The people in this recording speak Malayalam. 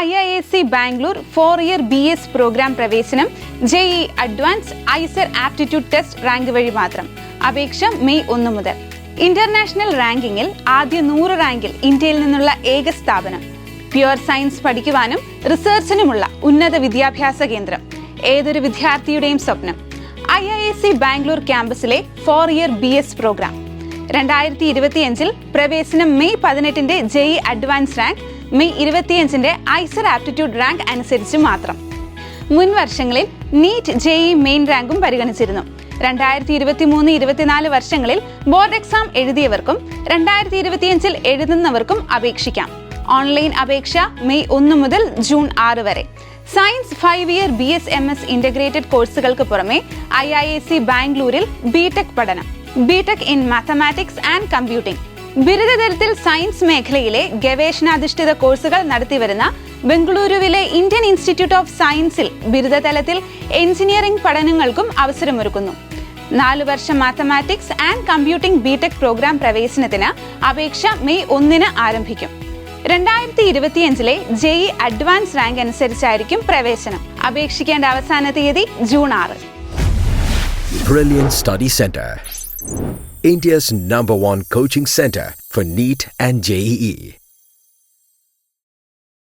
IISc Bangalore 4-year BS program പ്രവേശനം JEE advance IISER aptitude test rank വഴി മാത്രം. അപേക്ഷ മെയ് 1 മുതൽ. ഇന്റർനാഷണൽ റാങ്കിങ്ങിൽ ആദ്യ 100 റാങ്കിൽ ഇന്ത്യയിൽ നിന്നുള്ള ഏക സ്ഥാപനം. പ്യുവർ സയൻസ് പഠിക്കുവാനും റിസർച്ചിനുമുള്ള ഉന്നത വിദ്യാഭ്യാസ കേന്ദ്രം. ഏതൊരു വിദ്യാർത്ഥിയുടെയും സ്വപ്നം. IISc ബാംഗ്ലൂർ ക്യാമ്പസിലെ 4-year BS പ്രോഗ്രാം. 2025 പ്രവേശനം May 18 JEE advance rank, May 25 IISER aptitude rank അനുസരിച്ച് മാത്രം. മുൻ വർഷങ്ങളിൽ നീറ്റ് JEE മെയിൻ റാങ്കും പരിഗണിച്ചിരുന്നു. 2023-24 വർഷങ്ങളിൽ ബോർഡ് എക്സാം എഴുതിയവർക്കും 2025 എഴുതുന്നവർക്കും അപേക്ഷിക്കാം. ഓൺലൈൻ അപേക്ഷ മെയ് 1 മുതൽ ജൂൺ 6 വരെ. Science 5-year BS MS integrated കോഴ്സുകൾക്ക് പുറമെ IISc ബാംഗ്ലൂരിൽ ബിടെക് പഠനം, BTech in mathematics and computing. ബിരുദതലത്തിൽ സയൻസ് മേഖലയിലെ ഗവേഷണാധിഷ്ഠിത കോഴ്സുകൾ നടത്തിവരുന്ന ബംഗളൂരുവിലെ ഇന്ത്യൻ ഇൻസ്റ്റിറ്റ്യൂട്ട് ഓഫ് സയൻസിൽ ബിരുദതലത്തിൽ എഞ്ചിനീയറിംഗ് പഠനങ്ങൾക്കും അവസരമൊരുക്കുന്നു. 4 വർഷം mathematics and computing BTech program പ്രവേശനത്തിന് അപേക്ഷ മെയ് 1 ആരംഭിക്കും. 2025 JEE അഡ്വാൻസ് റാങ്ക് അനുസരിച്ചായിരിക്കും പ്രവേശനം. അപേക്ഷിക്കേണ്ട അവസാന തീയതി June 6. Brilliant Study Center, India's #1 coaching center for NEET and JEE.